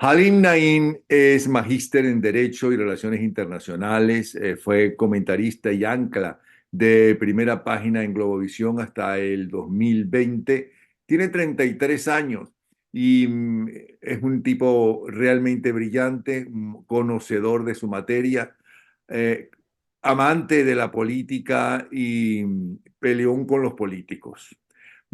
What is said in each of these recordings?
Halim Naim es magíster en Derecho y Relaciones Internacionales, fue comentarista y ancla de Primera Página en Globovisión hasta el 2020. Tiene 33 años y es un tipo realmente brillante, conocedor de su materia, eh, amante de la política y peleón con los políticos.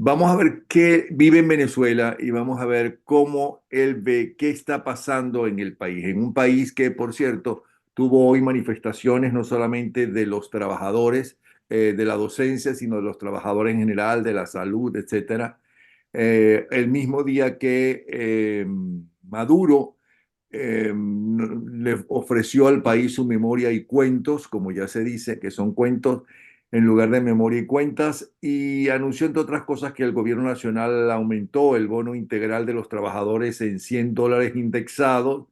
Vamos a ver qué vive en Venezuela y vamos a ver cómo él ve qué está pasando en el país. En un país que, por cierto, tuvo hoy manifestaciones no solamente de los trabajadores de la docencia, sino de los trabajadores en general, de la salud, etcétera. El mismo día que Maduro le ofreció al país su memoria y cuentos, como ya se dice, que son cuentos en lugar de memoria y cuentas, y anunció, entre otras cosas, que el gobierno nacional aumentó el bono integral de los trabajadores en $100 indexados,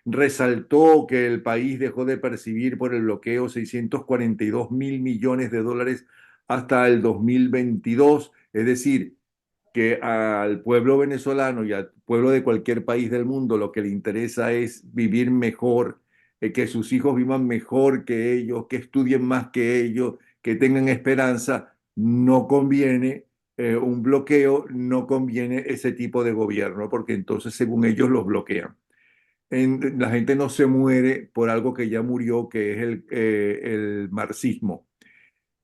resaltó que el país dejó de percibir por el bloqueo 642 mil millones de dólares hasta el 2022, es decir, que al pueblo venezolano y al pueblo de cualquier país del mundo lo que le interesa es vivir mejor, que sus hijos vivan mejor que ellos, que estudien más que ellos, que tengan esperanza. No conviene un bloqueo, no conviene ese tipo de gobierno, porque entonces, según ellos, los bloquean. La gente no se muere por algo que ya murió, que es el marxismo.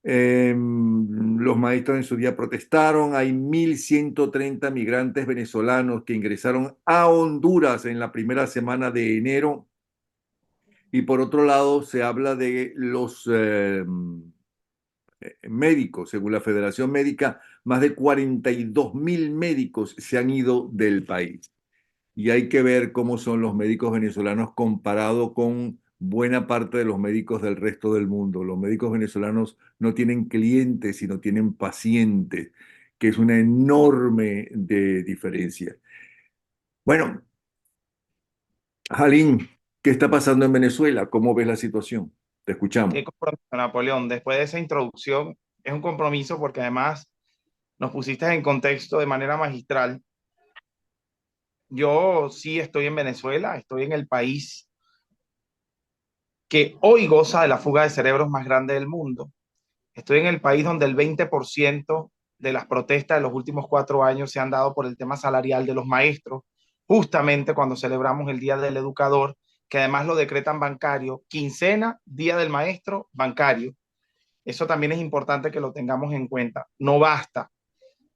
Los maestros en su día protestaron. Hay 1.130 migrantes venezolanos que ingresaron a Honduras en la primera semana de enero. Y por otro lado, se habla de los médicos. Según la Federación Médica, más de 42.000 médicos se han ido del país. Y hay que ver cómo son los médicos venezolanos comparado con buena parte de los médicos del resto del mundo. Los médicos venezolanos no tienen clientes, sino tienen pacientes, que es una enorme diferencia. Bueno, Jalín, ¿qué está pasando en Venezuela? ¿Cómo ves la situación? Te escuchamos. Qué compromiso, Napoleón. Después de esa introducción, es un compromiso porque además nos pusiste en contexto de manera magistral. Yo sí estoy en Venezuela, estoy en el país que hoy goza de la fuga de cerebros más grande del mundo. Estoy en el país donde el 20% de las protestas de los últimos 4 años se han dado por el tema salarial de los maestros, justamente cuando celebramos el Día del Educador, que además lo decretan bancario, quincena, Día del Maestro, bancario. Eso también es importante que lo tengamos en cuenta. No basta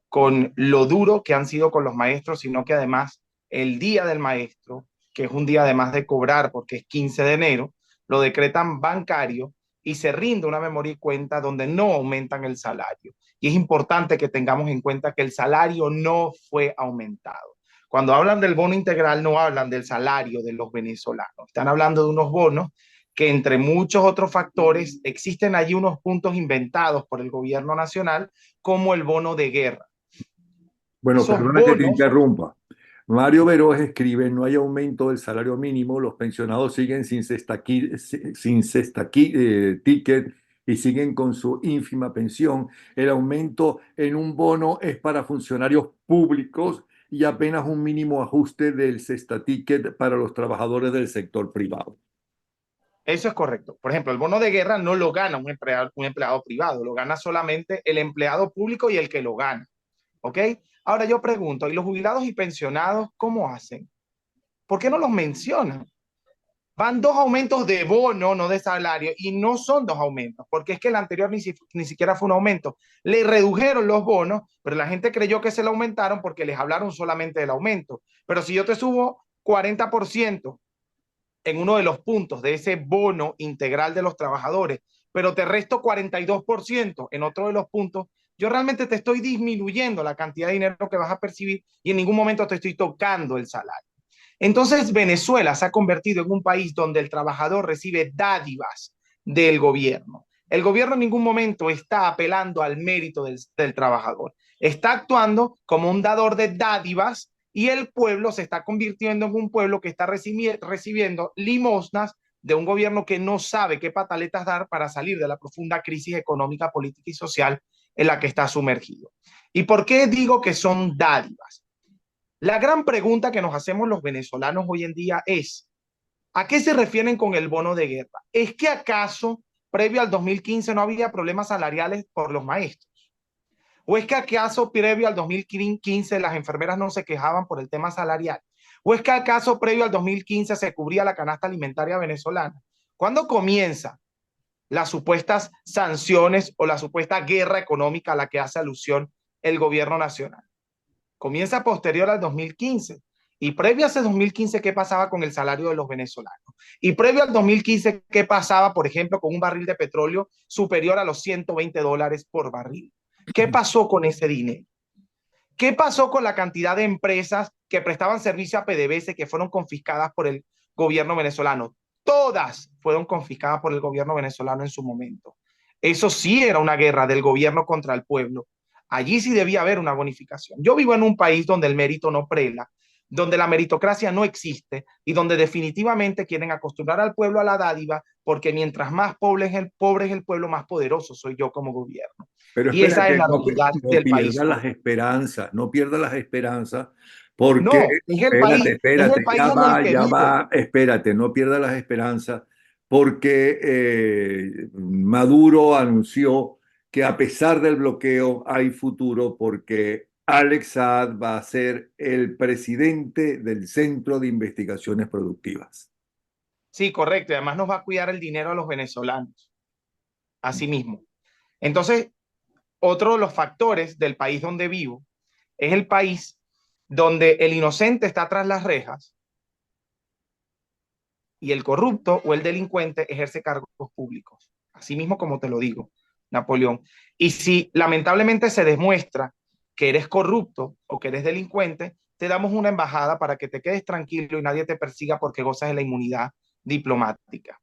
con lo duro que han sido con los maestros, sino que además el Día del Maestro, que es un día además de cobrar porque es 15 de enero, lo decretan bancario y se rinde una memoria y cuenta donde no aumentan el salario. Y es importante que tengamos en cuenta que el salario no fue aumentado. Cuando hablan del bono integral, no hablan del salario de los venezolanos. Están hablando de unos bonos que, entre muchos otros factores, existen allí unos puntos inventados por el gobierno nacional, como el bono de guerra. Bueno, Esos perdona que te bonos, interrumpa. Mario Veroes escribe: no hay aumento del salario mínimo, los pensionados siguen sin ticket y siguen con su ínfima pensión. El aumento en un bono es para funcionarios públicos y apenas un mínimo ajuste del cesta ticket para los trabajadores del sector privado. eso es correcto. Por ejemplo, el bono de guerra no lo gana un empleado privado, lo gana solamente el empleado público y el que lo gana. ¿Ok? Ahora yo pregunto, ¿y los jubilados y pensionados cómo hacen? ¿Por qué no los mencionan? Van dos aumentos de bono, no de salario, y no son dos aumentos, porque es que el anterior ni siquiera fue un aumento. Le redujeron los bonos, pero la gente creyó que se lo aumentaron porque les hablaron solamente del aumento. Pero si yo te subo 40% en uno de los puntos de ese bono integral de los trabajadores, pero te resto 42% en otro de los puntos, yo realmente te estoy disminuyendo la cantidad de dinero que vas a percibir y en ningún momento te estoy tocando el salario. Entonces, Venezuela se ha convertido en un país donde el trabajador recibe dádivas del gobierno. El gobierno en ningún momento está apelando al mérito del trabajador. Está actuando como un dador de dádivas y el pueblo se está convirtiendo en un pueblo que está recibiendo limosnas de un gobierno que no sabe qué pataletas dar para salir de la profunda crisis económica, política y social en la que está sumergido. ¿Y por qué digo que son dádivas? La gran pregunta que nos hacemos los venezolanos hoy en día es, ¿a qué se refieren con el bono de guerra? ¿Es que acaso previo al 2015 no había problemas salariales por los maestros? ¿O es que acaso previo al 2015 las enfermeras no se quejaban por el tema salarial? ¿O es que acaso previo al 2015 se cubría la canasta alimentaria venezolana? ¿Cuándo comienza las supuestas sanciones o la supuesta guerra económica a la que hace alusión el gobierno nacional? Comienza posterior al 2015. Y previo a ese 2015, ¿qué pasaba con el salario de los venezolanos? Y previo al 2015, ¿qué pasaba, por ejemplo, con un barril de petróleo superior a los $120 por barril? ¿Qué pasó con ese dinero? ¿Qué pasó con la cantidad de empresas que prestaban servicio a PDVSA que fueron confiscadas por el gobierno venezolano? Todas fueron confiscadas por el gobierno venezolano en su momento. Eso sí era una guerra del gobierno contra el pueblo. Allí sí debía haber una bonificación. Yo vivo en un país donde el mérito no prela, donde la meritocracia no existe y donde definitivamente quieren acostumbrar al pueblo a la dádiva, porque mientras más pobre es el pueblo, más poderoso soy yo como gobierno. Pero Y esa es espérate, la no, realidad no del país pierdas hoy. las esperanzas, no pierdas las esperanzas, porque, No, es el país en el que ya vivo. va, espérate, no pierdas las esperanzas, porque Maduro anunció que a pesar del bloqueo hay futuro, porque Alex Saad va a ser el presidente del Centro de Investigaciones Productivas. Sí, correcto. Y además nos va a cuidar el dinero a los venezolanos, así mismo. Entonces, otro de los factores del país donde vivo es el país donde el inocente está tras las rejas y el corrupto o el delincuente ejerce cargos públicos. Así mismo como te lo digo, Napoleón. Y si lamentablemente se demuestra que eres corrupto o que eres delincuente, te damos una embajada para que te quedes tranquilo y nadie te persiga porque gozas de la inmunidad diplomática.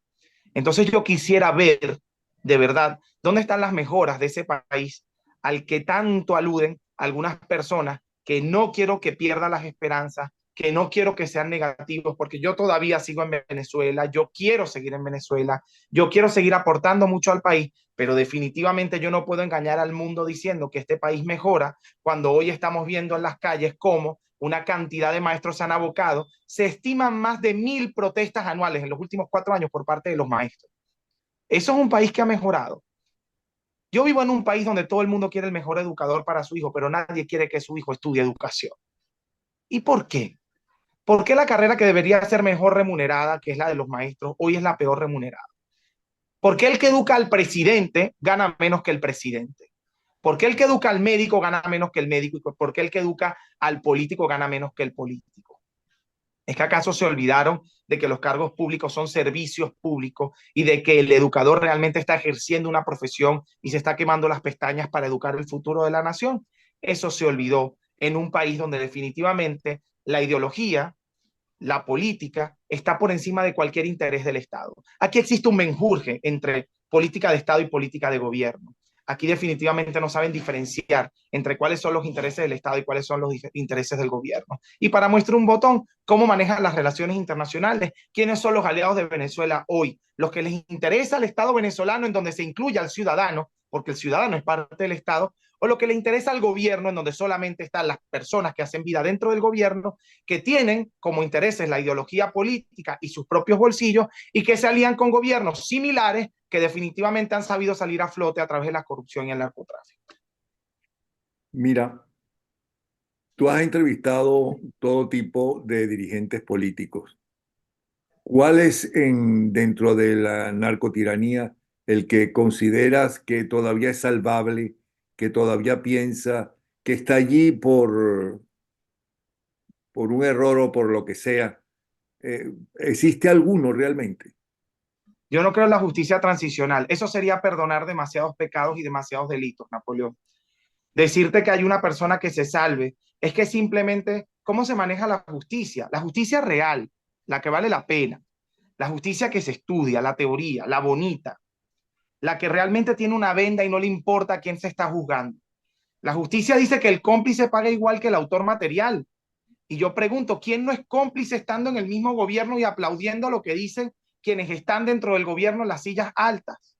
Entonces yo quisiera ver de verdad dónde están las mejoras de ese país al que tanto aluden algunas personas que no quiero que pierdan las esperanzas, que no quiero que sean negativos, porque yo todavía sigo en Venezuela, yo quiero seguir en Venezuela, yo quiero seguir aportando mucho al país, pero definitivamente yo no puedo engañar al mundo diciendo que este país mejora cuando hoy estamos viendo en las calles cómo una cantidad de maestros se han abocado. Se estiman más de 1.000 protestas anuales en los últimos 4 años por parte de los maestros. Eso es un país que ha mejorado. Yo vivo en un país donde todo el mundo quiere el mejor educador para su hijo, pero nadie quiere que su hijo estudie educación. ¿Y por qué? ¿Por qué la carrera que debería ser mejor remunerada, que es la de los maestros, hoy es la peor remunerada? ¿Por qué el que educa al presidente gana menos que el presidente? ¿Por qué el que educa al médico gana menos que el médico? ¿Y por qué el que educa al político gana menos que el político? ¿Es que acaso se olvidaron de que los cargos públicos son servicios públicos y de que el educador realmente está ejerciendo una profesión y se está quemando las pestañas para educar el futuro de la nación? Eso se olvidó en un país donde definitivamente la ideología, la política está por encima de cualquier interés del Estado. Aquí existe un menjurje entre política de Estado y política de gobierno. Aquí definitivamente no saben diferenciar entre cuáles son los intereses del Estado y cuáles son los intereses del gobierno. Y para muestra un botón, cómo manejan las relaciones internacionales, quiénes son los aliados de Venezuela hoy, los que les interesa al Estado venezolano en donde se incluye al ciudadano, porque el ciudadano es parte del Estado, o lo que le interesa al gobierno en donde solamente están las personas que hacen vida dentro del gobierno, que tienen como intereses la ideología política y sus propios bolsillos y que se alían con gobiernos similares que definitivamente han sabido salir a flote a través de la corrupción y el narcotráfico. Mira, tú has entrevistado todo tipo de dirigentes políticos. ¿Cuál es dentro de la narcotiranía el que consideras que todavía es salvable, que todavía piensa que está allí por un error o por lo que sea? ¿Existe alguno realmente? Yo no creo en la justicia transicional. Eso sería perdonar demasiados pecados y demasiados delitos, Napoleón. Decirte que hay una persona que se salve es que simplemente, ¿cómo se maneja la justicia? La justicia real, la que vale la pena, la justicia que se estudia, la teoría, la bonita, la que realmente tiene una venda y no le importa a quién se está juzgando. La justicia dice que el cómplice paga igual que el autor material. Y yo pregunto, ¿quién no es cómplice estando en el mismo gobierno y aplaudiendo lo que dicen quienes están dentro del gobierno en las sillas altas?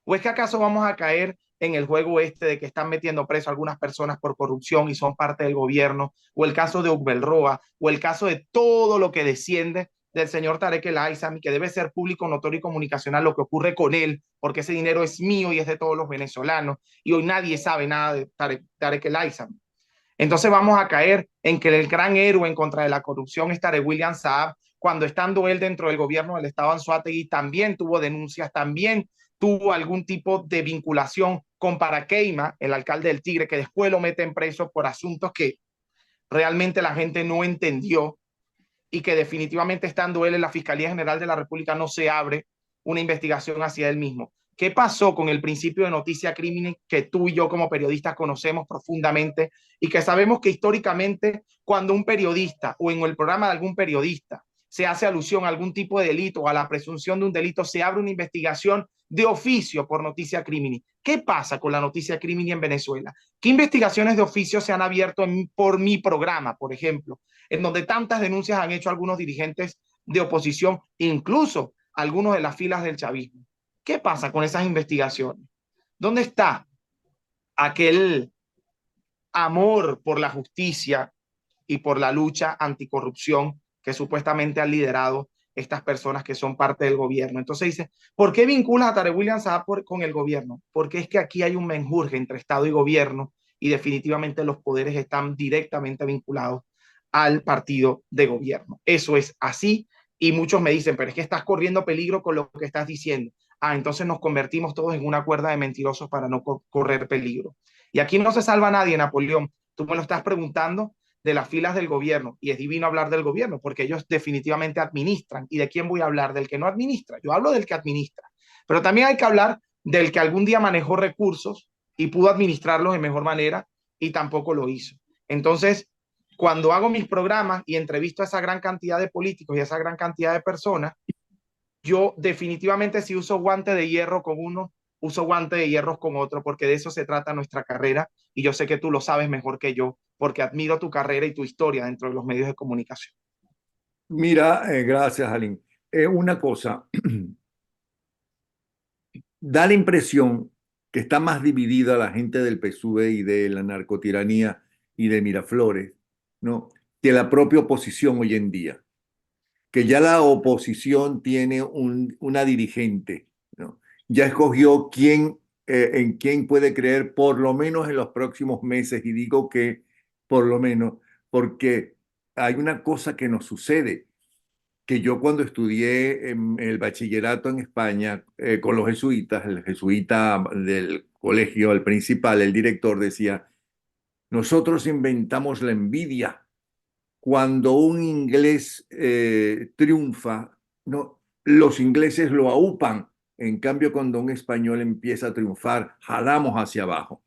¿O es que acaso vamos a caer en el juego este de que están metiendo preso a algunas personas por corrupción y son parte del gobierno, o el caso de Ubelroa, o el caso de todo lo que desciende del señor Tarek El Aissami, que debe ser público, notorio y comunicacional lo que ocurre con él, porque ese dinero es mío y es de todos los venezolanos, y hoy nadie sabe nada de Tarek El Aissami. Entonces vamos a caer en que el gran héroe en contra de la corrupción es Tarek William Saab, cuando estando él dentro del gobierno del Estado Anzoátegui también tuvo denuncias, también tuvo algún tipo de vinculación con Paraqueima, el alcalde del Tigre, que después lo meten preso por asuntos que realmente la gente no entendió y que definitivamente estando él en la Fiscalía General de la República no se abre una investigación hacia él mismo. ¿Qué pasó con el principio de noticia crimen que tú y yo como periodistas conocemos profundamente y que sabemos que históricamente cuando un periodista o en el programa de algún periodista se hace alusión a algún tipo de delito o a la presunción de un delito, se abre una investigación de oficio por noticia crimen? ¿Qué pasa con la noticia crimen en Venezuela? ¿Qué investigaciones de oficio se han abierto por mi programa, por ejemplo, en donde tantas denuncias han hecho algunos dirigentes de oposición, incluso algunos de las filas del chavismo? ¿Qué pasa con esas investigaciones? ¿Dónde está aquel amor por la justicia y por la lucha anticorrupción que supuestamente han liderado estas personas que son parte del gobierno? Entonces dice, ¿por qué vinculas a Tarek William Saab con el gobierno? Porque es que aquí hay un menjurje entre Estado y gobierno y definitivamente los poderes están directamente vinculados al partido de gobierno. Eso es así y muchos me dicen, pero es que estás corriendo peligro con lo que estás diciendo. Ah, entonces nos convertimos todos en una cuerda de mentirosos para no correr peligro. Y aquí no se salva nadie, Napoleón. Tú me lo estás preguntando de las filas del gobierno y es divino hablar del gobierno porque ellos definitivamente administran. ¿Y de quién voy a hablar? Del que no administra. Yo hablo del que administra. Pero también hay que hablar del que algún día manejó recursos y pudo administrarlos de mejor manera y tampoco lo hizo. Entonces, cuando hago mis programas y entrevisto a esa gran cantidad de políticos y a esa gran cantidad de personas, yo definitivamente si uso guante de hierro con uno, uso guante de hierro con otro, porque de eso se trata nuestra carrera y yo sé que tú lo sabes mejor que yo, porque admiro tu carrera y tu historia dentro de los medios de comunicación. Mira, gracias, Aline. Una cosa, da la impresión que está más dividida la gente del PSUV y de la narcotiranía y de Miraflores, ¿no? Que la propia oposición hoy en día, que ya la oposición tiene una dirigente, ¿no? Ya escogió en quién puede creer por lo menos en los próximos meses, y digo que por lo menos, porque hay una cosa que nos sucede, que yo cuando estudié en el bachillerato en España con los jesuitas, el jesuita del colegio, el principal, el director decía, nosotros inventamos la envidia. Cuando un inglés triunfa, no, los ingleses lo aupan. En cambio, cuando un español empieza a triunfar, jalamos hacia abajo.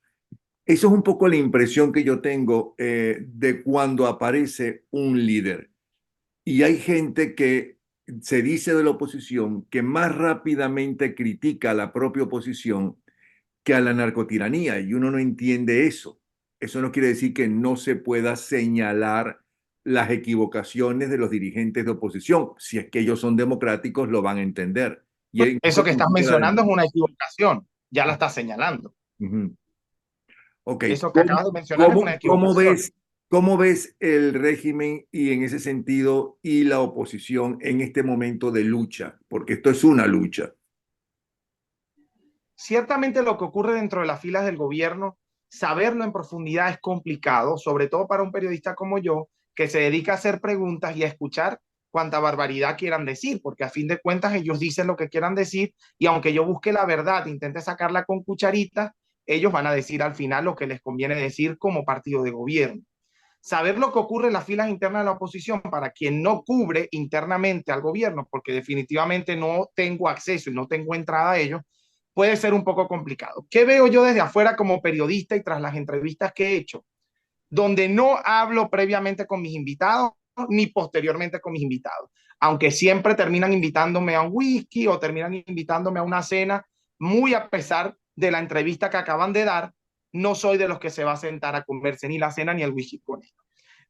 Eso es un poco la impresión que yo tengo de cuando aparece un líder. Y hay gente que se dice de la oposición que más rápidamente critica a la propia oposición que a la narcotiranía, y uno no entiende eso. Eso no quiere decir que no se pueda señalar las equivocaciones de los dirigentes de oposición. Si es que ellos son democráticos, lo van a entender. Y en Eso eso que estás coincide mencionando además. es una equivocación, ya la Ah, estás señalando. ujú. Ok, Eso que acabas de mencionar es una equivocación. cómo ves el régimen y en ese sentido y la oposición en este momento de lucha? Porque esto es una lucha. Ciertamente lo que ocurre dentro de las filas del gobierno, saberlo en profundidad es complicado, sobre todo para un periodista como yo, que se dedica a hacer preguntas y a escuchar cuánta barbaridad quieran decir, porque a fin de cuentas ellos dicen lo que quieran decir y aunque yo busque la verdad, intente sacarla con cucharita, ellos van a decir al final lo que les conviene decir como partido de gobierno. Saber lo que ocurre en las filas internas de la oposición para quien no cubre internamente al gobierno, porque definitivamente no tengo acceso y no tengo entrada a ellos, puede ser un poco complicado. ¿Qué veo yo desde afuera como periodista y tras las entrevistas que he hecho? Donde no hablo previamente con mis invitados ni posteriormente con mis invitados, aunque siempre terminan invitándome a un whisky o terminan invitándome a una cena, muy a pesar de la entrevista que acaban de dar, no soy de los que se va a sentar a comerse ni la cena ni el whisky con ellos.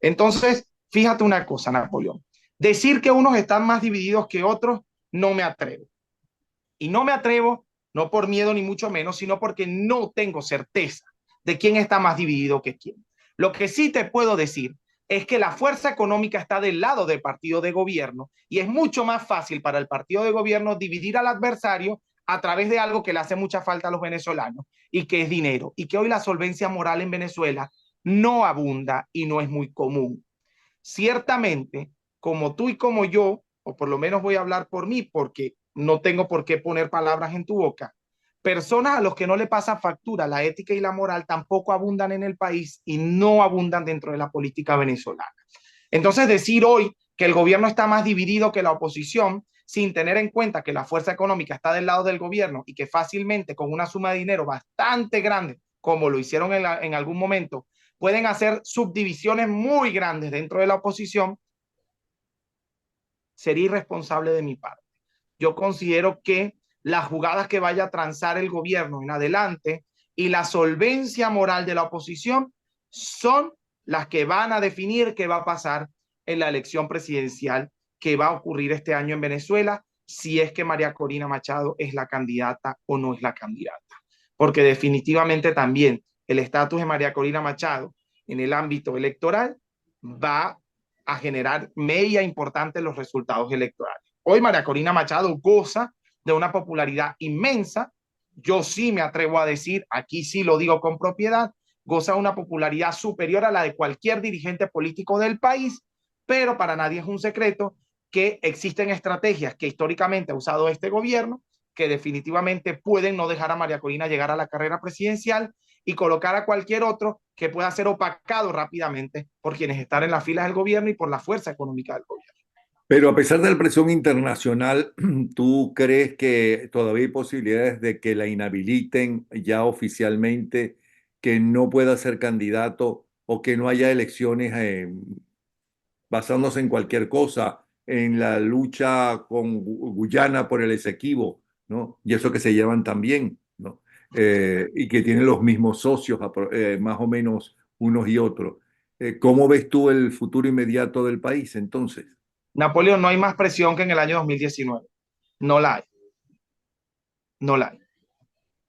Entonces, fíjate una cosa, Napoleón. Decir que unos están más divididos que otros, no me atrevo. Y no me atrevo no por miedo ni mucho menos, sino porque no tengo certeza de quién está más dividido que quién. Lo que sí te puedo decir es que la fuerza económica está del lado del partido de gobierno y es mucho más fácil para el partido de gobierno dividir al adversario a través de algo que le hace mucha falta a los venezolanos y que es dinero, y que hoy la solvencia moral en Venezuela no abunda y no es muy común. Ciertamente, como tú y como yo, o por lo menos voy a hablar por mí porque no tengo por qué poner palabras en tu boca, personas a los que no le pasa factura la ética y la moral tampoco abundan en el país y no abundan dentro de la política venezolana. Entonces, decir hoy que el gobierno está más dividido que la oposición, sin tener en cuenta que la fuerza económica está del lado del gobierno y que fácilmente con una suma de dinero bastante grande, como lo hicieron en algún momento, pueden hacer subdivisiones muy grandes dentro de la oposición, sería irresponsable de mi parte. Yo considero que las jugadas que vaya a transar el gobierno en adelante y la solvencia moral de la oposición son las que van a definir qué va a pasar en la elección presidencial que va a ocurrir este año en Venezuela, si es que María Corina Machado es la candidata o no es la candidata. Porque definitivamente también el estatus de María Corina Machado en el ámbito electoral va a generar media importante en los resultados electorales. Hoy María Corina Machado goza de una popularidad inmensa. Yo sí me atrevo a decir, aquí sí lo digo con propiedad, goza de una popularidad superior a la de cualquier dirigente político del país, pero para nadie es un secreto que existen estrategias que históricamente ha usado este gobierno que definitivamente pueden no dejar a María Corina llegar a la carrera presidencial y colocar a cualquier otro que pueda ser opacado rápidamente por quienes están en las filas del gobierno y por la fuerza económica del gobierno. Pero a pesar de la presión internacional, ¿tú crees que todavía hay posibilidades de que la inhabiliten ya oficialmente, que no pueda ser candidato o que no haya elecciones basándose en cualquier cosa, en la lucha con Guyana por el Esequibo, ¿no? Y eso que se llevan también, ¿no? Y que tienen los mismos socios, más o menos unos y otros. ¿Cómo ves tú el futuro inmediato del país entonces? Napoleón, no hay más presión que en el año 2019. No la hay, no la hay.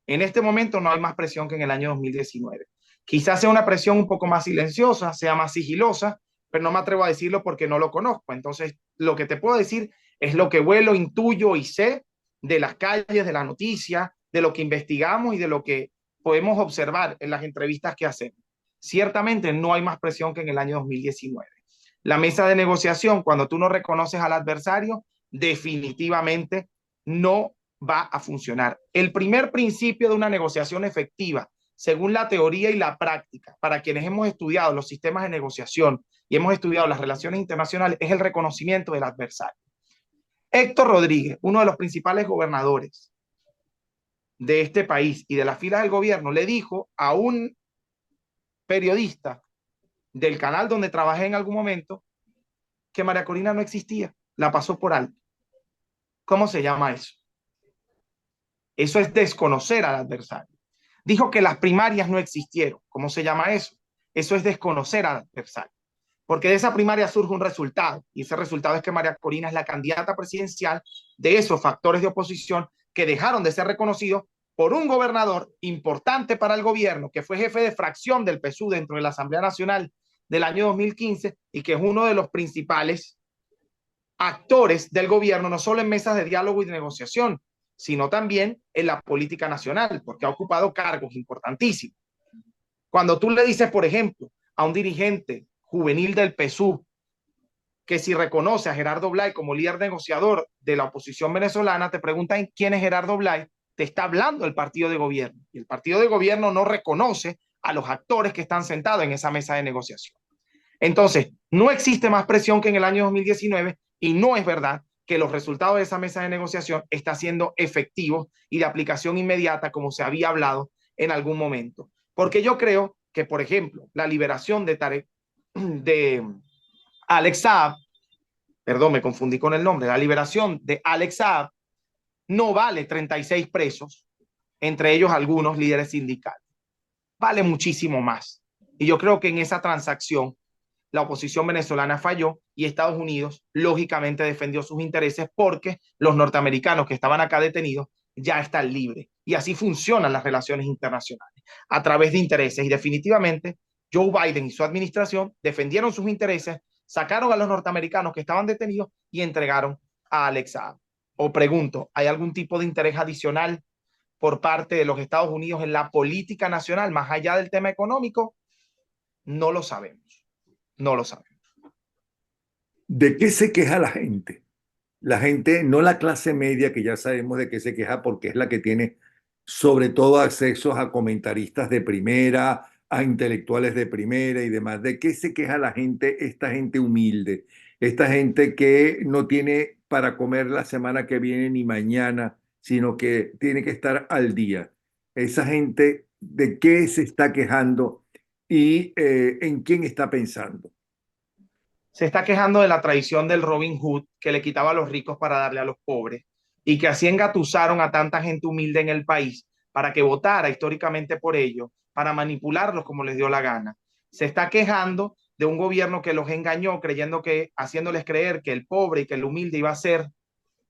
En este momento no hay más presión que en el año 2019. Quizás sea una presión un poco más silenciosa, sea más sigilosa, pero no me atrevo a decirlo porque no lo conozco. Entonces, lo que te puedo decir es lo que vuelo, intuyo y sé de las calles, de la noticia, de lo que investigamos y de lo que podemos observar en las entrevistas que hacemos. Ciertamente no hay más presión que en el año 2019. La mesa de negociación, cuando tú no reconoces al adversario, definitivamente no va a funcionar. El primer principio de una negociación efectiva, según la teoría y la práctica, para quienes hemos estudiado los sistemas de negociación y hemos estudiado las relaciones internacionales, es el reconocimiento del adversario. Héctor Rodríguez, uno de los principales gobernadores de este país y de las filas del gobierno, le dijo a un periodista del canal donde trabajé en algún momento que María Corina no existía, la pasó por alto. ¿Cómo se llama eso? Eso es desconocer al adversario. Dijo que las primarias no existieron. ¿Cómo se llama eso? Eso es desconocer al adversario. Porque de esa primaria surge un resultado, y ese resultado es que María Corina es la candidata presidencial de esos factores de oposición que dejaron de ser reconocidos por un gobernador importante para el gobierno, que fue jefe de fracción del PSU dentro de la Asamblea Nacional del año 2015 y que es uno de los principales actores del gobierno, no solo en mesas de diálogo y de negociación, sino también en la política nacional, porque ha ocupado cargos importantísimos. Cuando tú le dices, por ejemplo, a un dirigente juvenil del PSUV que si reconoce a Gerardo Blay como líder negociador de la oposición venezolana, te preguntan quién es Gerardo Blay, te está hablando el partido de gobierno. Y el partido de gobierno no reconoce a los actores que están sentados en esa mesa de negociación. Entonces, no existe más presión que en el año 2019 y no es verdad que los resultados de esa mesa de negociación están siendo efectivos y de aplicación inmediata como se había hablado en algún momento. Porque yo creo que, por ejemplo, la liberación de Alex Saab, perdón, me confundí con el nombre, la liberación de Alex Saab no vale 36 presos, entre ellos algunos líderes sindicales. Vale muchísimo más. Y yo creo que en esa transacción la oposición venezolana falló y Estados Unidos lógicamente defendió sus intereses porque los norteamericanos que estaban acá detenidos ya están libres Y así funcionan las relaciones internacionales, a través de intereses. Y definitivamente Joe Biden y su administración defendieron sus intereses, sacaron a los norteamericanos que estaban detenidos y entregaron a Alex Saab. O pregunto, ¿hay algún tipo de interés adicional por parte de los Estados Unidos en la política nacional, más allá del tema económico? No lo sabemos, no lo sabemos. ¿De qué se queja la gente? La gente, no la clase media, que ya sabemos de qué se queja porque es la que tiene sobre todo acceso a comentaristas de primera, a intelectuales de primera y demás. ¿De qué se queja la gente, esta gente humilde, esta gente que no tiene para comer la semana que viene ni mañana, sino que tiene que estar al día? Esa gente, ¿de qué se está quejando y en quién está pensando? Se está quejando de la tradición del Robin Hood, que le quitaba a los ricos para darle a los pobres, y que así engatusaron a tanta gente humilde en el país para que votara históricamente por ellos, para manipularlos como les dio la gana. Se está quejando de un gobierno que los engañó, creyendo que, haciéndoles creer que el pobre y que el humilde iba a ser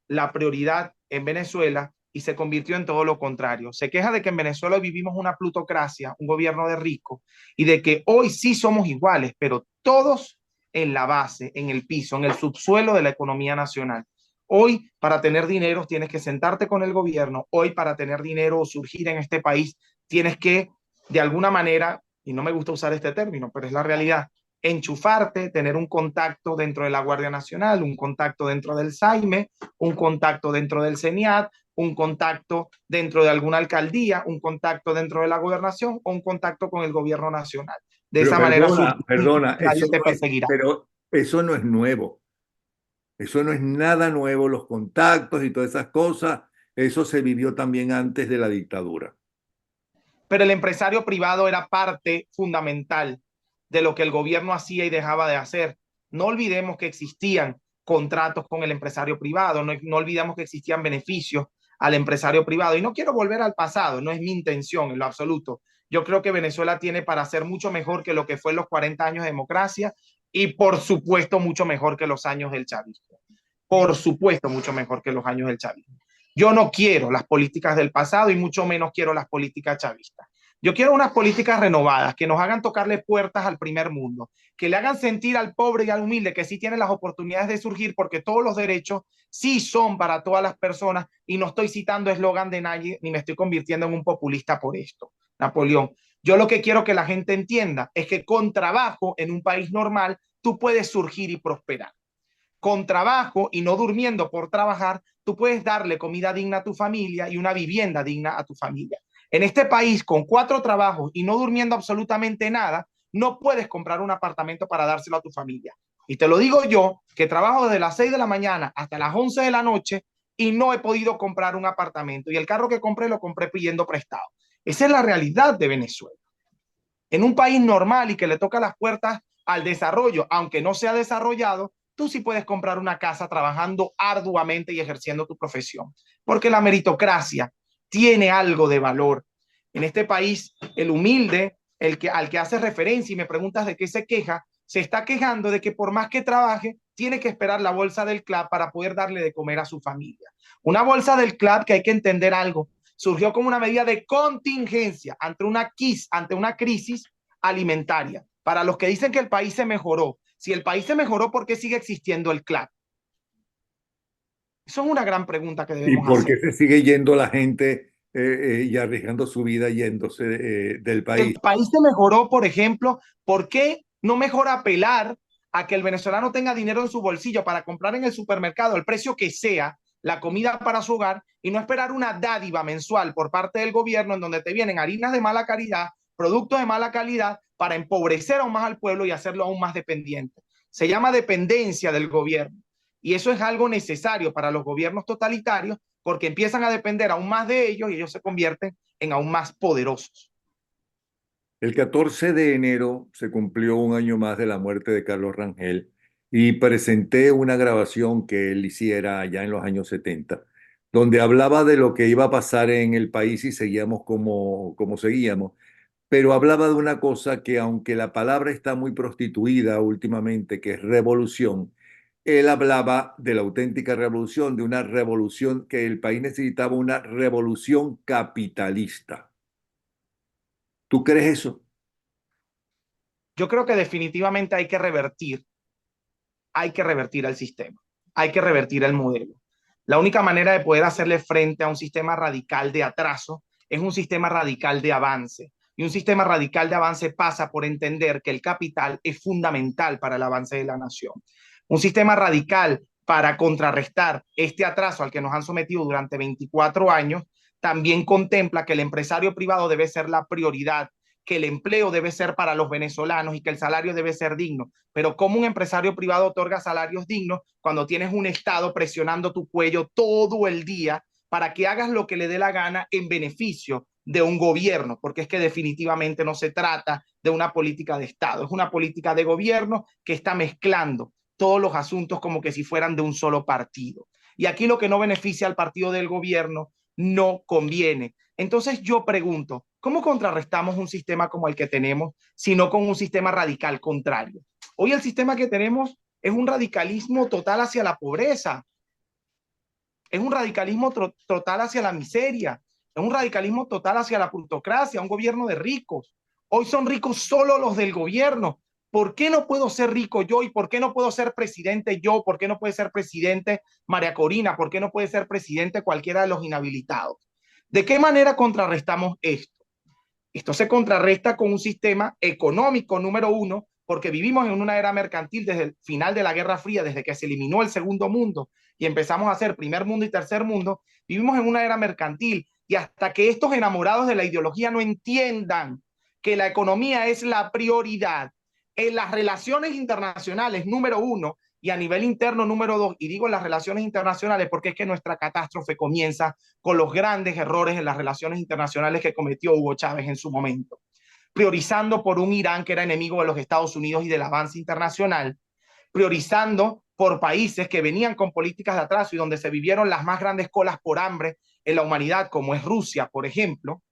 la prioridad en Venezuela, y se convirtió en todo lo contrario. Se queja de que en Venezuela vivimos una plutocracia, un gobierno de ricos, y de que hoy sí somos iguales, pero todos en la base, en el piso, en el subsuelo de la economía nacional. Hoy, para tener dinero, tienes que sentarte con el gobierno. Hoy, para tener dinero o surgir en este país, tienes que, de alguna manera, y no me gusta usar este término, pero es la realidad, enchufarte, tener un contacto dentro de la Guardia Nacional, un contacto dentro del SAIME, un contacto dentro del CENIAT, un contacto dentro de alguna alcaldía, un contacto dentro de la gobernación o un contacto con el gobierno nacional. De Pero esa manera perdona, nadie te perseguirá. pero eso no es nuevo. Eso no es nada nuevo, los contactos y todas esas cosas. Eso se vivió también antes de la dictadura. Pero el empresario privado era parte fundamental de lo que el gobierno hacía y dejaba de hacer. No olvidemos que existían contratos con el empresario privado, no olvidemos que existían beneficios al empresario privado. Y no quiero volver al pasado, no es mi intención en lo absoluto. Yo creo que Venezuela tiene para ser mucho mejor que lo que fue los 40 años de democracia y por supuesto mucho mejor que los años del chavismo. Por supuesto mucho mejor que los años del chavismo. Yo no quiero las políticas del pasado y mucho menos quiero las políticas chavistas. Yo quiero unas políticas renovadas que nos hagan tocarle puertas al primer mundo, que le hagan sentir al pobre y al humilde que sí tiene las oportunidades de surgir porque todos los derechos sí son para todas las personas y no estoy citando eslogan de nadie ni me estoy convirtiendo en un populista por esto. Napoleón, yo lo que quiero que la gente entienda es que con trabajo en un país normal tú puedes surgir y prosperar. Con trabajo y no durmiendo por trabajar, tú puedes darle comida digna a tu familia y una vivienda digna a tu familia. En este país, con 4 trabajos y no durmiendo absolutamente nada, no puedes comprar un apartamento para dárselo a tu familia. Y te lo digo yo, que trabajo desde las 6 de la mañana hasta las 11 de la noche y no he podido comprar un apartamento. Y el carro que compré lo compré pidiendo prestado. Esa es la realidad de Venezuela. En un país normal y que le toca las puertas al desarrollo, aunque no sea desarrollado, tú sí puedes comprar una casa trabajando arduamente y ejerciendo tu profesión, porque la meritocracia tiene algo de valor. En este país, el humilde, al que hace referencia y me preguntas de qué se queja, se está quejando de que por más que trabaje, tiene que esperar la bolsa del club para poder darle de comer a su familia. Una bolsa del club que hay que entender algo, surgió como una medida de contingencia ante una crisis alimentaria. Para los que dicen que el país se mejoró, si el país se mejoró, ¿por qué sigue existiendo el CLAP? Eso es una gran pregunta que ¿Y debemos por qué hacer. se sigue yendo la gente y arriesgando su vida yéndose del Si el país? país se mejoró, por ejemplo, ¿por qué no mejor apelar a que el venezolano tenga dinero en su bolsillo para comprar en el supermercado el precio que sea la comida para su hogar y no esperar una dádiva mensual por parte del gobierno en donde te vienen harinas de mala calidad, productos de mala calidad para empobrecer aún más al pueblo y hacerlo aún más dependiente? Se llama dependencia del gobierno y eso es algo necesario para los gobiernos totalitarios porque empiezan a depender aún más de ellos y ellos se convierten en aún más poderosos. El 14 de enero se cumplió un año más de la muerte de Carlos Rangel y presenté una grabación que él hiciera allá en los años 70, donde hablaba de lo que iba a pasar en el país si seguíamos como seguíamos, pero hablaba de una cosa que aunque la palabra está muy prostituida últimamente, que es revolución, Él hablaba de la auténtica revolución, de una revolución que el país necesitaba, una revolución capitalista. ¿Tú crees eso? Yo creo que definitivamente hay que revertir el sistema, hay que revertir el modelo. La única manera de poder hacerle frente a un sistema radical de atraso es un sistema radical de avance. Y un sistema radical de avance pasa por entender que el capital es fundamental para el avance de la nación. Un sistema radical para contrarrestar este atraso al que nos han sometido durante 24 años también contempla que el empresario privado debe ser la prioridad, que el empleo debe ser para los venezolanos y que el salario debe ser digno. Pero ¿cómo un empresario privado otorga salarios dignos cuando tienes un Estado presionando tu cuello todo el día para que hagas lo que le dé la gana en beneficio de un gobierno? Porque es que definitivamente no se trata de una política de Estado, es una política de gobierno que está mezclando todos los asuntos como que si fueran de un solo partido. Y aquí lo que no beneficia al partido del gobierno no conviene. Entonces yo pregunto, ¿cómo contrarrestamos un sistema como el que tenemos, sino con un sistema radical contrario? Hoy el sistema que tenemos es un radicalismo total hacia la pobreza, es un radicalismo total hacia la miseria, es un radicalismo total hacia la plutocracia, un gobierno de ricos. Hoy son ricos solo los del gobierno. ¿Por qué no puedo ser rico yo? ¿Y por qué no puedo ser presidente yo? ¿Por qué no puede ser presidente María Corina? ¿Por qué no puede ser presidente cualquiera de los inhabilitados? ¿De qué manera contrarrestamos esto? Esto se contrarresta con un sistema económico número uno, porque vivimos en una era mercantil desde el final de la Guerra Fría, desde que se eliminó el segundo mundo y empezamos a hacer primer mundo y tercer mundo, vivimos en una era mercantil y hasta que estos enamorados de la ideología no entiendan que la economía es la prioridad en las relaciones internacionales número uno y a nivel interno número dos, y digo en las relaciones internacionales porque es que nuestra catástrofe comienza con los grandes errores en las relaciones internacionales que cometió Hugo Chávez en su momento, priorizando por un Irán que era enemigo de los Estados Unidos y del avance internacional, priorizando por países que venían con políticas de atraso y donde se vivieron las más grandes colas por hambre en la humanidad, como es Rusia, por ejemplo,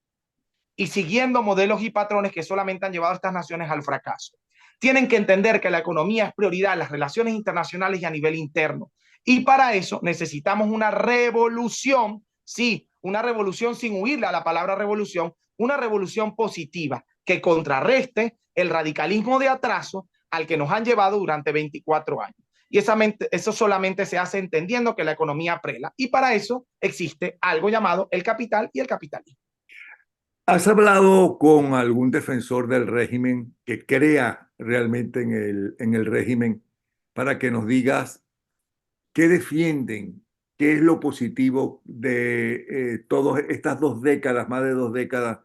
y siguiendo modelos y patrones que solamente han llevado a estas naciones al fracaso. Tienen que entender que la economía es prioridad en las relaciones internacionales y a nivel interno. Y para eso necesitamos una revolución, sí, una revolución sin huirle a la palabra revolución, una revolución positiva que contrarreste el radicalismo de atraso al que nos han llevado durante 24 años. Y eso solamente se hace entendiendo que la economía prela. Y para eso existe algo llamado el capital y el capitalismo. ¿Has hablado con algún defensor del régimen que crea realmente en el régimen para que nos digas qué defienden, qué es lo positivo de todas estas 2 décadas, más de 2 décadas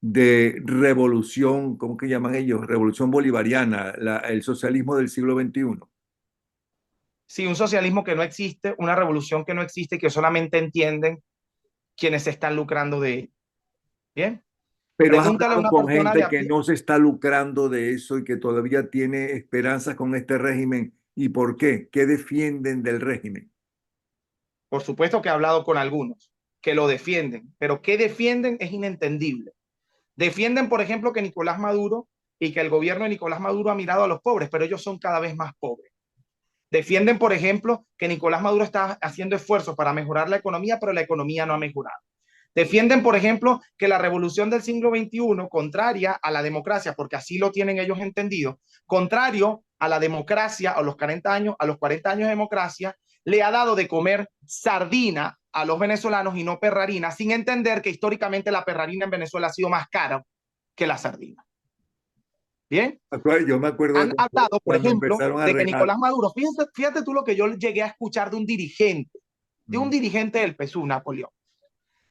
de revolución? ¿Cómo que llaman ellos? Revolución bolivariana, el socialismo del siglo XXI. Sí, un socialismo que no existe, una revolución que no existe y que solamente entienden quienes se están lucrando de él. Bien, Pero has pregúntale a hablado una con persona de gente a que pie. no se está lucrando de eso y que todavía tiene esperanzas con este régimen. ¿Y por qué? ¿Qué defienden del régimen? Por supuesto que he hablado con algunos que lo defienden, pero ¿qué defienden? Es inentendible. Defienden, por ejemplo, que Nicolás Maduro y que el gobierno de Nicolás Maduro ha mirado a los pobres, pero ellos son cada vez más pobres. Defienden, por ejemplo, que Nicolás Maduro está haciendo esfuerzos para mejorar la economía, pero la economía no ha mejorado. Defienden, por ejemplo, que la revolución del siglo XXI, contraria a la democracia, porque así lo tienen ellos entendido, contrario a la democracia, a los 40 años de democracia, le ha dado de comer sardina a los venezolanos y no perrarina, sin entender que históricamente la perrarina en Venezuela ha sido más cara que la sardina. Bien, Yo me acuerdo de han hablado, por cuando ejemplo, empezaron a de que regalar. Nicolás Maduro, fíjate tú lo que yo llegué a escuchar de un dirigente del PSUV, Napoleón,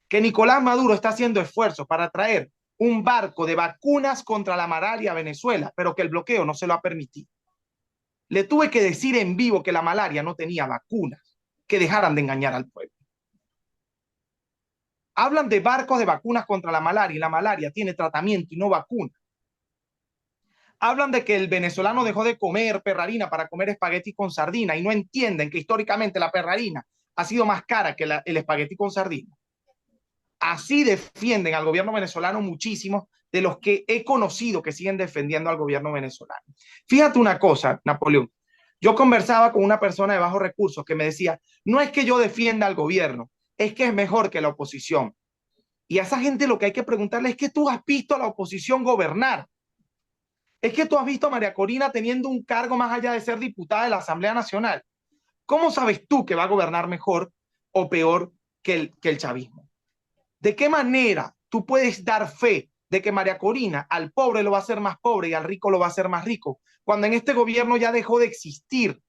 que Nicolás Maduro está haciendo esfuerzos para traer un barco de vacunas contra la malaria a Venezuela, pero que el bloqueo no se lo ha permitido. Le tuve que decir en vivo que la malaria no tenía vacunas, que dejaran de engañar al pueblo. Hablan de barcos de vacunas contra la malaria y la malaria tiene tratamiento y no vacuna. Hablan de que el venezolano dejó de comer perrarina para comer espagueti con sardina y no entienden que históricamente la perrarina ha sido más cara que el espagueti con sardina. Así defienden al gobierno venezolano muchísimos de los que he conocido que siguen defendiendo al gobierno venezolano. Fíjate una cosa, Napoleón. Yo conversaba con una persona de bajos recursos que me decía, no es que yo defienda al gobierno, es que es mejor que la oposición. Y a esa gente lo que hay que preguntarle es que tú has visto a la oposición gobernar. Es que tú has visto a María Corina teniendo un cargo más allá de ser diputada de la Asamblea Nacional. ¿Cómo sabes tú que va a gobernar mejor o peor que el chavismo? ¿De qué manera tú puedes dar fe de que María Corina al pobre lo va a hacer más pobre y al rico lo va a hacer más rico, cuando en este gobierno ya dejó de existir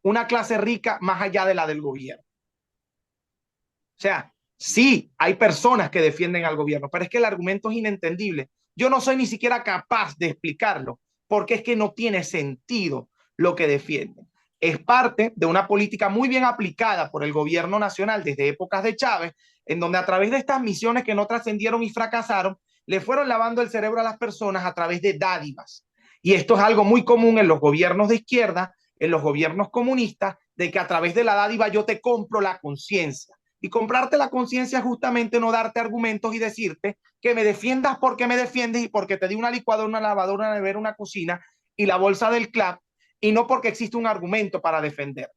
una clase rica más allá de la del gobierno? O sea, sí, hay personas que defienden al gobierno, pero es que el argumento es inentendible. Yo no soy ni siquiera capaz de explicarlo, porque es que no tiene sentido lo que defienden. Es parte de una política muy bien aplicada por el gobierno nacional desde épocas de Chávez, en donde a través de estas misiones que no trascendieron y fracasaron, le fueron lavando el cerebro a las personas a través de dádivas. Y esto es algo muy común en los gobiernos de izquierda, en los gobiernos comunistas, de que a través de la dádiva yo te compro la conciencia. Y comprarte la conciencia es justamente no darte argumentos y decirte que me defiendas porque me defiendes y porque te di una licuadora, una lavadora, una nevera, una cocina y la bolsa del club, y no porque existe un argumento para defender.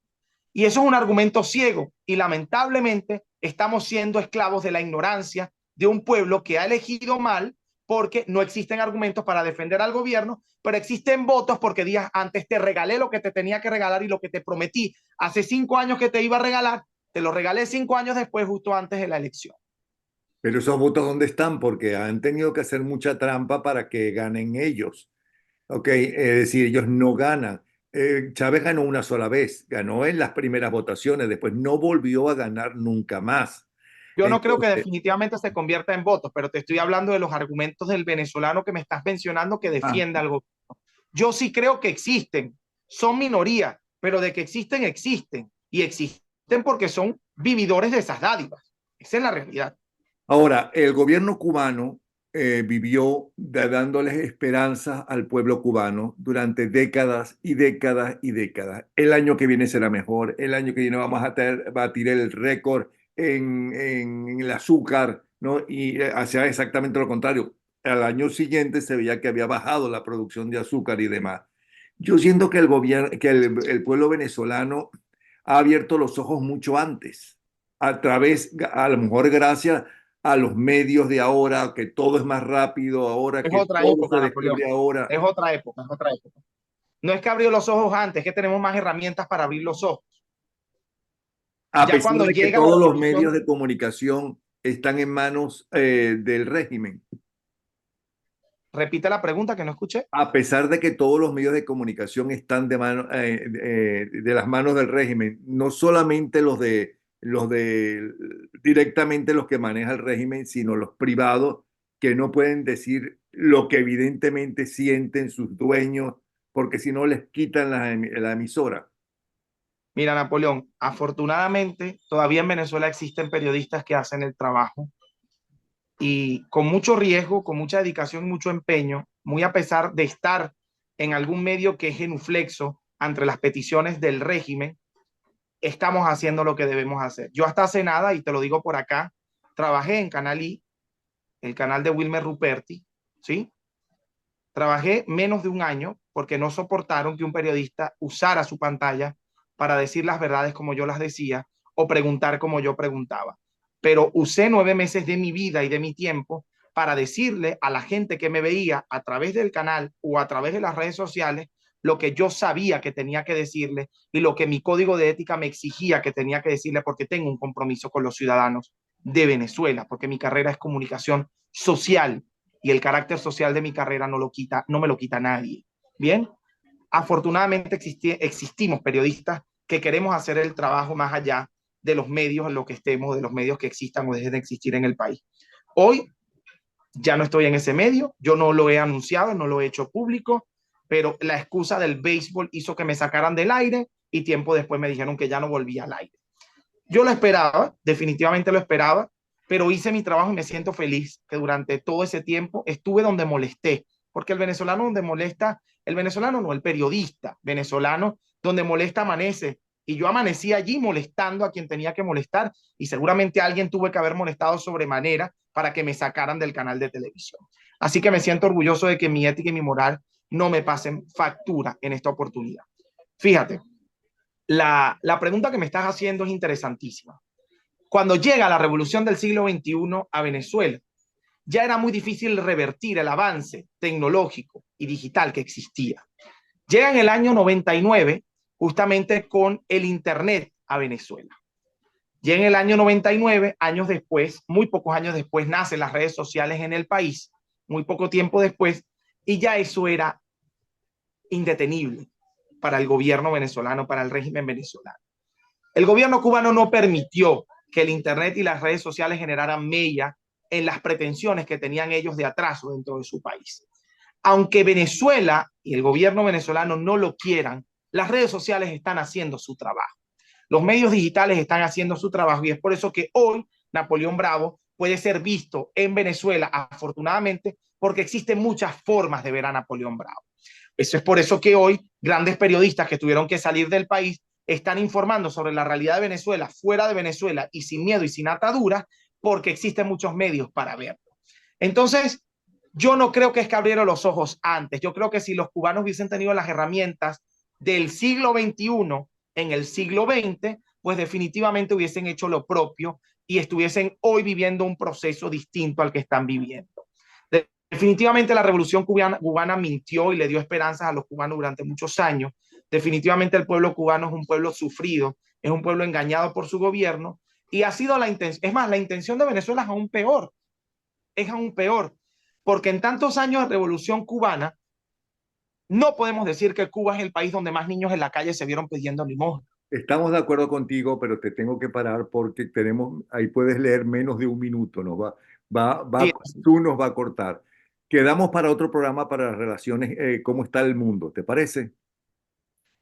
Y eso es un argumento ciego y lamentablemente estamos siendo esclavos de la ignorancia de un pueblo que ha elegido mal, porque no existen argumentos para defender al gobierno, pero existen votos porque días antes te regalé lo que te tenía que regalar y lo que te prometí hace 5 años que te iba a regalar, te lo regalé 5 años después, justo antes de la elección. Pero esos votos, ¿dónde están? Porque han tenido que hacer mucha trampa para que ganen ellos. Ok, es decir, ellos no ganan. Chávez ganó una sola vez, ganó en las primeras votaciones, después no volvió a ganar nunca más. Yo no creo que Entonces, definitivamente se convierta en votos, pero te estoy hablando de los argumentos del venezolano que me estás mencionando que ah, defiende algo. Yo sí creo que existen, son minoría, pero de que existen, existen. Y existen porque son vividores de esas dádivas. Esa es la realidad. ahora, el gobierno cubano vivió dándoles esperanza al pueblo cubano durante décadas y décadas y décadas. El año que viene será mejor, el año que viene vamos a batir el récord en el azúcar, ¿no? Y hacía exactamente lo contrario. Al año siguiente se veía que había bajado la producción de azúcar y demás. Yo siento que el gobierno, que el pueblo venezolano ha abierto los ojos mucho antes, a través, a lo mejor gracias a los medios de ahora, que todo es más rápido ahora, Es que otra todo se época, Napoleón. descubre ahora, Es otra época, es otra época. No es que abrió los ojos antes, es que tenemos más herramientas para abrir los ojos. a Ya pesar cuando de que llega la todos los revolución, medios de comunicación están en manos del régimen. repite la pregunta que no escuché. A pesar de que todos los medios de comunicación están de las manos del régimen, no solamente los de directamente los que maneja el régimen, sino los privados que no pueden decir lo que evidentemente sienten sus dueños, porque si no les quitan la emisora. Mira, Napoleón, afortunadamente todavía en Venezuela existen periodistas que hacen el trabajo y con mucho riesgo, con mucha dedicación, mucho empeño, muy a pesar de estar en algún medio que es genuflexo ante las peticiones del régimen, estamos haciendo lo que debemos hacer. Yo hasta hace nada, y te lo digo por acá, trabajé en Canal I, el canal de Wilmer Ruperti, ¿sí? Trabajé menos de un año porque no soportaron que un periodista usara su pantalla para decir las verdades como yo las decía o preguntar como yo preguntaba. Pero usé 9 meses de mi vida y de mi tiempo para decirle a la gente que me veía a través del canal o a través de las redes sociales lo que yo sabía que tenía que decirle y lo que mi código de ética me exigía que tenía que decirle, porque tengo un compromiso con los ciudadanos de Venezuela, porque mi carrera es comunicación social y el carácter social de mi carrera no me lo quita nadie. Bien, afortunadamente existimos periodistas que queremos hacer el trabajo más allá de los medios en los que estemos, de los medios que existan o dejen de existir en el país. Hoy ya no estoy en ese medio, yo no lo he anunciado, no lo he hecho público, pero la excusa del béisbol hizo que me sacaran del aire y tiempo después me dijeron que ya no volvía al aire. Yo lo esperaba, definitivamente lo esperaba, pero hice mi trabajo y me siento feliz que durante todo ese tiempo estuve donde molesté, porque el venezolano donde molesta, el venezolano no, el periodista venezolano donde molesta amanece, y yo amanecí allí molestando a quien tenía que molestar, y seguramente alguien tuve que haber molestado sobremanera para que me sacaran del canal de televisión. Así que me siento orgulloso de que mi ética y mi moral no me pasen factura en esta oportunidad. Fíjate, la pregunta que me estás haciendo es interesantísima. Cuando llega la revolución del siglo XXI a Venezuela, ya era muy difícil revertir el avance tecnológico y digital que existía. Llega en el año 99, justamente con el Internet a Venezuela. Llega en el año 99, años después, muy pocos años después, nacen las redes sociales en el país, muy poco tiempo después, y ya eso era indetenible para el gobierno venezolano, para el régimen venezolano. El gobierno cubano no permitió que el Internet y las redes sociales generaran mella en las pretensiones que tenían ellos de atraso dentro de su país. Aunque Venezuela y el gobierno venezolano no lo quieran, las redes sociales están haciendo su trabajo. Los medios digitales están haciendo su trabajo y es por eso que hoy Napoleón Bravo puede ser visto en Venezuela, afortunadamente, porque existen muchas formas de ver a Napoleón Bravo. Eso es por eso que hoy grandes periodistas que tuvieron que salir del país están informando sobre la realidad de Venezuela, fuera de Venezuela y sin miedo y sin ataduras, porque existen muchos medios para verlo. Entonces, yo no creo que es que abrieron los ojos antes. Yo creo que si los cubanos hubiesen tenido las herramientas del siglo XXI en el siglo XX, pues definitivamente hubiesen hecho lo propio y estuviesen hoy viviendo un proceso distinto al que están viviendo. Definitivamente la revolución cubana mintió y le dio esperanzas a los cubanos durante muchos años. Definitivamente el pueblo cubano es un pueblo sufrido, es un pueblo engañado por su gobierno y ha sido la intención, es más, la intención de Venezuela es aún peor, porque en tantos años de revolución cubana no podemos decir que Cuba es el país donde más niños en la calle se vieron pidiendo limosna. Estamos de acuerdo contigo, pero te tengo que parar porque ahí puedes leer menos de un minuto, Sí, tú nos va a cortar. Quedamos para otro programa para las relaciones, cómo está el mundo, ¿te parece?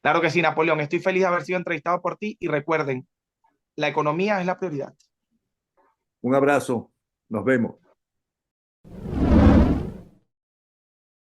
claro que sí, Napoleón. Estoy feliz de haber sido entrevistado por ti y recuerden, la economía es la prioridad. Un abrazo, nos vemos.